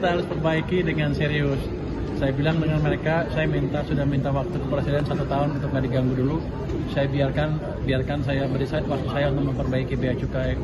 Kita harus perbaiki dengan serius. Saya bilang dengan mereka, saya sudah minta waktu ke Presiden 1 tahun untuk nggak diganggu dulu. Saya biarkan saya beri waktu saya untuk memperbaiki bea cukai.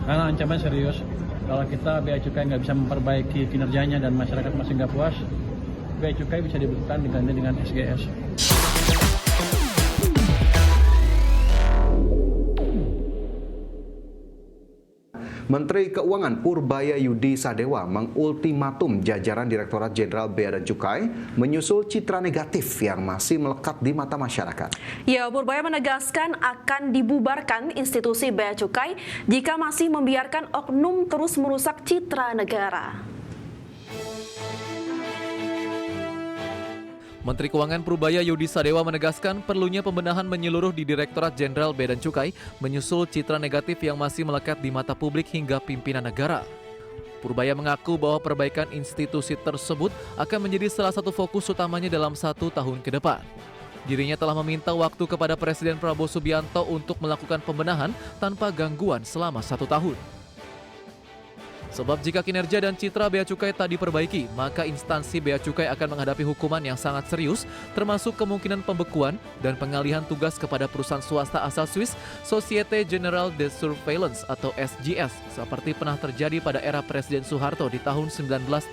Karena ancaman serius. Kalau kita bea cukai nggak bisa memperbaiki kinerjanya dan masyarakat masih nggak puas, bea cukai bisa dibutuhkan diganti dengan SGS. Menteri Keuangan Purbayayudi Sadewa mengultimatum jajaran Direktorat Jenderal Bea dan Cukai menyusul citra negatif yang masih melekat di mata masyarakat. Ya, Purbaya menegaskan akan dibubarkan institusi Bea Cukai jika masih membiarkan oknum terus merusak citra negara. Menteri Keuangan Purbayayudi Sadewa menegaskan perlunya pembenahan menyeluruh di Direktorat Jenderal Bea dan Cukai menyusul citra negatif yang masih melekat di mata publik hingga pimpinan negara. Purbaya mengaku bahwa perbaikan institusi tersebut akan menjadi salah satu fokus utamanya dalam 1 tahun ke depan. Dirinya telah meminta waktu kepada Presiden Prabowo Subianto untuk melakukan pembenahan tanpa gangguan selama 1 tahun. Sebab jika kinerja dan citra Bea Cukai tak diperbaiki, maka instansi Bea Cukai akan menghadapi hukuman yang sangat serius, termasuk kemungkinan pembekuan dan pengalihan tugas kepada perusahaan swasta asal Swiss, Société Générale de Surveillance atau SGS, seperti pernah terjadi pada era Presiden Soeharto di tahun 1985.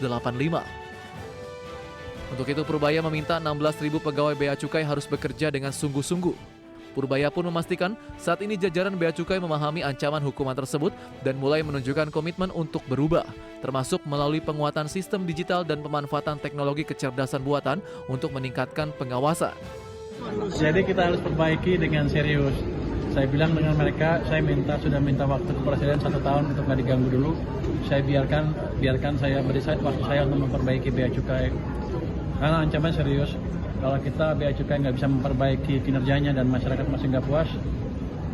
Untuk itu Purbaya meminta 16.000 pegawai Bea Cukai harus bekerja dengan sungguh-sungguh. Purbaya pun memastikan saat ini jajaran Bea Cukai memahami ancaman hukuman tersebut dan mulai menunjukkan komitmen untuk berubah, termasuk melalui penguatan sistem digital dan pemanfaatan teknologi kecerdasan buatan untuk meningkatkan pengawasan. Jadi kita harus perbaiki dengan serius. Saya bilang dengan mereka, saya sudah minta waktu ke Presiden 1 tahun untuk nggak diganggu dulu. Saya biarkan saya beri waktu saya untuk memperbaiki Bea Cukai. Karena ancaman serius. Kalau kita bea cukai nggak bisa memperbaiki kinerjanya dan masyarakat masih nggak puas,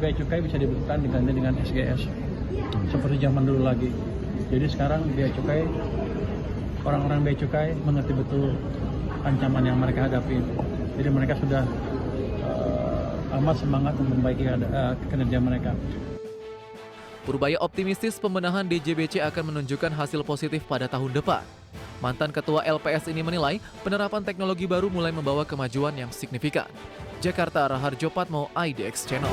bea cukai bisa dibutuhkan diganti dengan SGS seperti zaman dulu lagi. Jadi sekarang bea cukai, orang-orang bea cukai mengerti betul ancaman yang mereka hadapi. Jadi mereka sudah amat semangat memperbaiki kinerja mereka. Purbaya optimistis pembenahan DJBC akan menunjukkan hasil positif pada tahun depan. Mantan Ketua LPS ini menilai penerapan teknologi baru mulai membawa kemajuan yang signifikan. Jakarta, Raharjo Patmo, IDX Channel.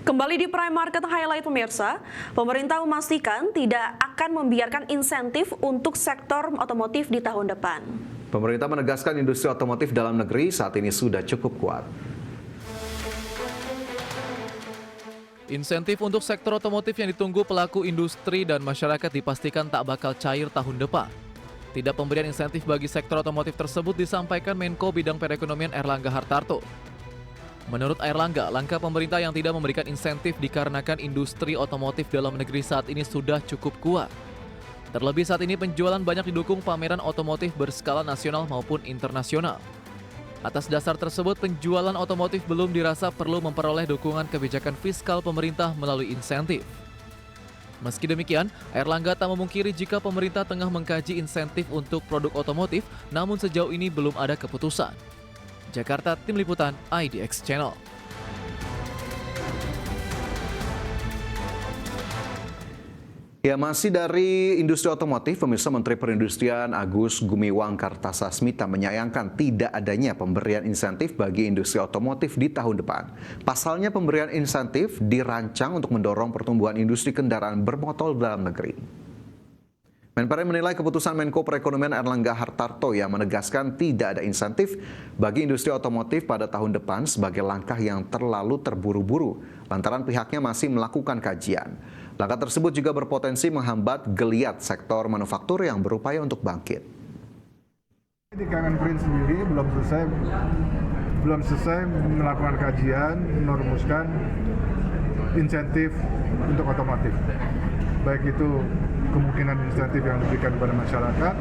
Kembali di Prime Market Highlight pemirsa, pemerintah memastikan tidak akan membiarkan insentif untuk sektor otomotif di tahun depan. Pemerintah menegaskan industri otomotif dalam negeri saat ini sudah cukup kuat. Insentif untuk sektor otomotif yang ditunggu pelaku industri dan masyarakat dipastikan tak bakal cair tahun depan. Tidak pemberian insentif bagi sektor otomotif tersebut disampaikan Menko Bidang Perekonomian Erlangga Hartarto. Menurut Erlangga, langkah pemerintah yang tidak memberikan insentif dikarenakan industri otomotif dalam negeri saat ini sudah cukup kuat. Terlebih saat ini penjualan banyak didukung pameran otomotif berskala nasional maupun internasional. Atas dasar tersebut, penjualan otomotif belum dirasa perlu memperoleh dukungan kebijakan fiskal pemerintah melalui insentif. Meski demikian, Erlangga tak memungkiri jika pemerintah tengah mengkaji insentif untuk produk otomotif, namun sejauh ini belum ada keputusan. Jakarta, Tim Liputan, IDX Channel. Ya, masih dari industri otomotif, pemirsa, Menteri Perindustrian Agus Gumiwang Kartasasmita menyayangkan tidak adanya pemberian insentif bagi industri otomotif di tahun depan. Pasalnya pemberian insentif dirancang untuk mendorong pertumbuhan industri kendaraan bermotor dalam negeri. Menpora menilai keputusan Menko Perekonomian Erlangga Hartarto yang menegaskan tidak ada insentif bagi industri otomotif pada tahun depan sebagai langkah yang terlalu terburu-buru lantaran pihaknya masih melakukan kajian. Langkah tersebut juga berpotensi menghambat geliat sektor manufaktur yang berupaya untuk bangkit. Di Kemenperin sendiri belum selesai melakukan kajian, merumuskan insentif untuk otomotif. Baik itu kemungkinan insentif yang diberikan kepada masyarakat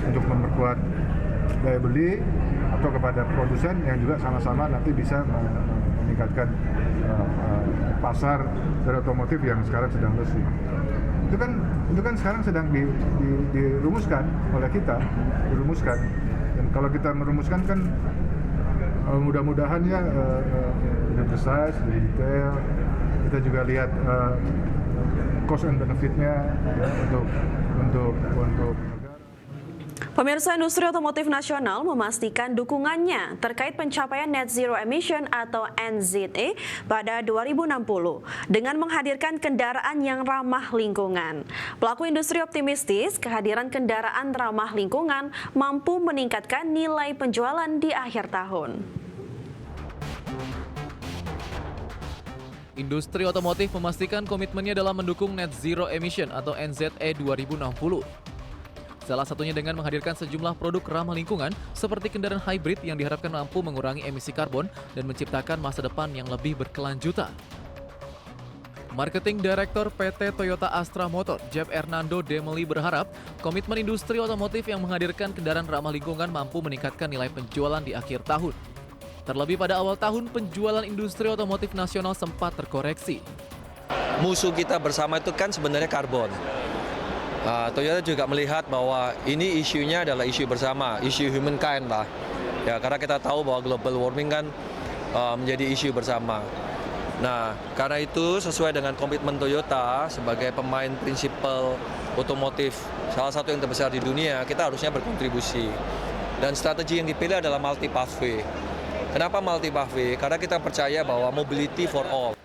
untuk memperkuat daya beli atau kepada produsen yang juga sama-sama nanti bisa meningkatkan pasar dari otomotif yang sekarang sedang lesu. Itu kan sekarang sedang dirumuskan oleh kita, dan kalau kita merumuskan kan mudah-mudahan ya lebih precise, lebih detail. Kita juga lihat cost and benefit-nya ya, untuk negara. Pemirsa, industri otomotif nasional memastikan dukungannya terkait pencapaian Net Zero Emission atau NZE pada 2060 dengan menghadirkan kendaraan yang ramah lingkungan. Pelaku industri optimistis kehadiran kendaraan ramah lingkungan mampu meningkatkan nilai penjualan di akhir tahun. Industri otomotif memastikan komitmennya dalam mendukung Net Zero Emission atau NZE 2060. Salah satunya dengan menghadirkan sejumlah produk ramah lingkungan seperti kendaraan hybrid yang diharapkan mampu mengurangi emisi karbon dan menciptakan masa depan yang lebih berkelanjutan. Marketing Director PT Toyota Astra Motor, Jeff Hernando Demeli berharap komitmen industri otomotif yang menghadirkan kendaraan ramah lingkungan mampu meningkatkan nilai penjualan di akhir tahun. Terlebih pada awal tahun, penjualan industri otomotif nasional sempat terkoreksi. Musuh kita bersama itu kan sebenarnya karbon. Toyota juga melihat bahwa ini isunya adalah isu bersama, isu humankind lah. Ya, karena kita tahu bahwa global warming kan menjadi isu bersama. Nah, karena itu sesuai dengan komitmen Toyota sebagai pemain prinsipal otomotif salah satu yang terbesar di dunia, kita harusnya berkontribusi. Dan strategi yang dipilih adalah multi pathway. Kenapa multi pathway? Karena kita percaya bahwa mobility for all.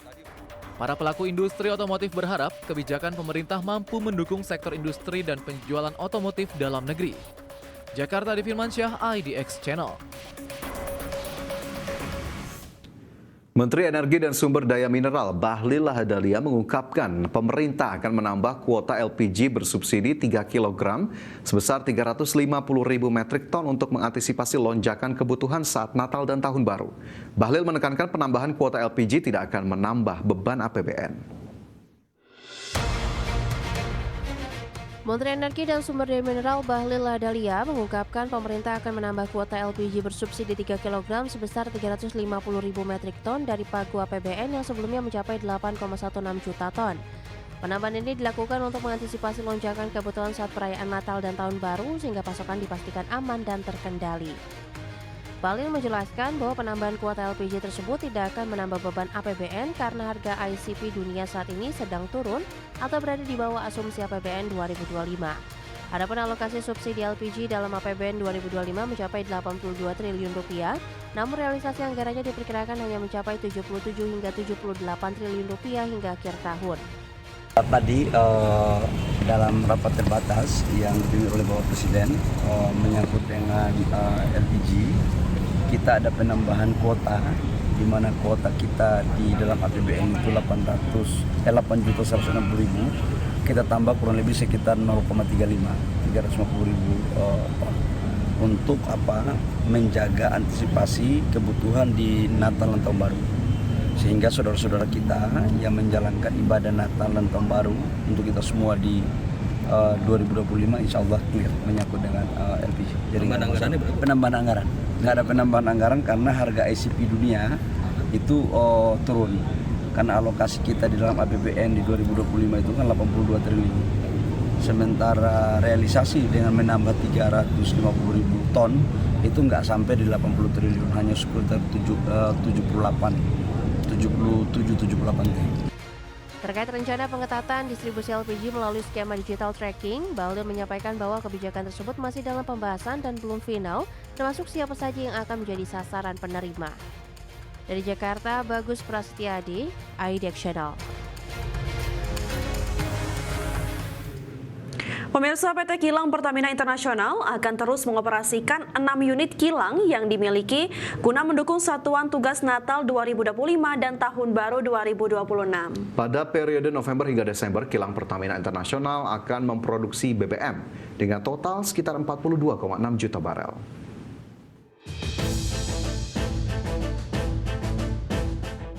Para pelaku industri otomotif berharap kebijakan pemerintah mampu mendukung sektor industri dan penjualan otomotif dalam negeri. Jakarta, Devi Firmansyah, IDX Channel. Menteri Energi dan Sumber Daya Mineral Bahlil Lahadalia mengungkapkan pemerintah akan menambah kuota LPG bersubsidi 3 kg sebesar 350.000 metrik ton untuk mengantisipasi lonjakan kebutuhan saat Natal dan Tahun Baru. Bahlil menekankan penambahan kuota LPG tidak akan menambah beban APBN. Menteri Energi dan Sumber Daya Mineral Bahlil Lahadalia mengungkapkan pemerintah akan menambah kuota LPG bersubsidi 3 kg sebesar 350.000 metrik ton dari pagu APBN yang sebelumnya mencapai 8,16 juta ton. Penambahan ini dilakukan untuk mengantisipasi lonjakan kebutuhan saat perayaan Natal dan Tahun Baru sehingga pasokan dipastikan aman dan terkendali. Bahlil menjelaskan bahwa penambahan kuota LPG tersebut tidak akan menambah beban APBN karena harga ICP dunia saat ini sedang turun atau berada di bawah asumsi APBN 2025. Adapun alokasi subsidi LPG dalam APBN 2025 mencapai 82 triliun rupiah, namun realisasi anggarannya diperkirakan hanya mencapai 77 hingga 78 triliun rupiah hingga akhir tahun. Tadi dalam rapat terbatas yang dipimpin oleh Bapak Presiden menyangkut dengan LPG, kita ada penambahan kuota, di mana kuota kita di dalam APBN itu 8.160.000, kita tambah kurang lebih sekitar 350.000 ton untuk menjaga antisipasi kebutuhan di Natal dan Tahun Baru. Sehingga saudara-saudara kita yang menjalankan ibadah Natal dan Tahun Baru untuk kita semua di 2025 insya Allah clear menyangkut dengan LPG. Jadi penambahan anggaran. Nggak ada penambahan anggaran karena harga ICP dunia itu turun. Karena alokasi kita di dalam APBN di 2025 itu kan 82 triliun. Sementara realisasi dengan menambah 350.000 ton itu nggak sampai di 80 triliun, hanya sekitar 77-78 triliun. Terkait rencana pengetatan distribusi LPG melalui skema digital tracking, Bahlil menyampaikan bahwa kebijakan tersebut masih dalam pembahasan dan belum final, termasuk siapa saja yang akan menjadi sasaran penerima. Dari Jakarta, Bagus Prasetyadi, IDX Channel. Pemirsa, PT Kilang Pertamina Internasional akan terus mengoperasikan 6 unit kilang yang dimiliki guna mendukung Satuan Tugas Natal 2025 dan Tahun Baru 2026. Pada periode November hingga Desember, Kilang Pertamina Internasional akan memproduksi BBM dengan total sekitar 42,6 juta barel.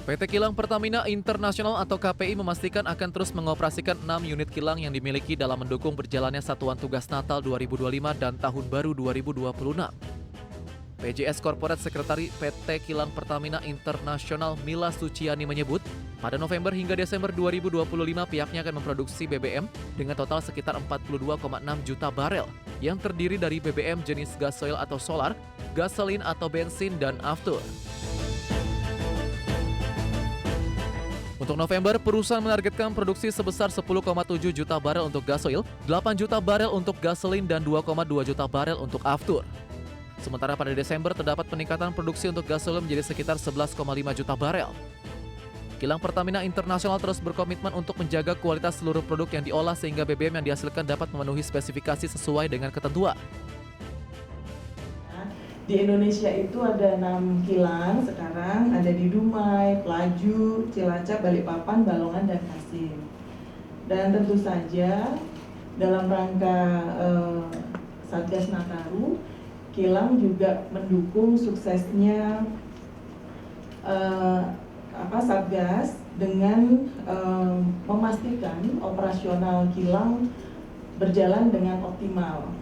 PT Kilang Pertamina Internasional atau KPI memastikan akan terus mengoperasikan 6 unit kilang yang dimiliki dalam mendukung berjalannya Satuan Tugas Natal 2025 dan Tahun Baru 2026. PJS Corporate Secretary PT Kilang Pertamina Internasional Mila Suciani menyebut, pada November hingga Desember 2025 pihaknya akan memproduksi BBM dengan total sekitar 42,6 juta barel yang terdiri dari BBM jenis gasoil atau solar, gasolin atau bensin, dan aftur. Untuk November, perusahaan menargetkan produksi sebesar 10,7 juta barel untuk gasoil, 8 juta barel untuk gasolin, dan 2,2 juta barel untuk aftur. Sementara pada Desember terdapat peningkatan produksi untuk gasolin menjadi sekitar 11,5 juta barel. Kilang Pertamina Internasional terus berkomitmen untuk menjaga kualitas seluruh produk yang diolah sehingga BBM yang dihasilkan dapat memenuhi spesifikasi sesuai dengan ketentuan. Di Indonesia itu ada 6 kilang sekarang, ada di Dumai, Pelaju, Cilacap, Balikpapan, Balongan, dan Kasim. Dan tentu saja dalam rangka Satgas Nataru, kilang juga mendukung suksesnya Satgas dengan memastikan operasional kilang berjalan dengan optimal.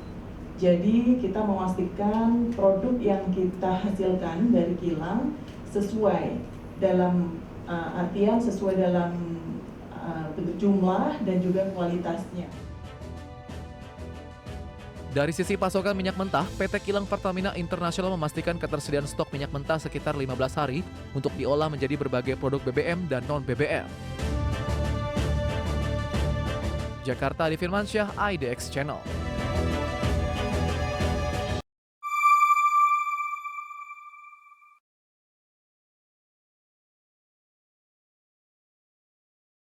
Jadi kita memastikan produk yang kita hasilkan dari kilang sesuai dalam artian sesuai dalam jumlah dan juga kualitasnya. Dari sisi pasokan minyak mentah, PT Kilang Pertamina Internasional memastikan ketersediaan stok minyak mentah sekitar 15 hari untuk diolah menjadi berbagai produk BBM dan non-BBM. Jakarta, Adi Firmansyah, IDX Channel.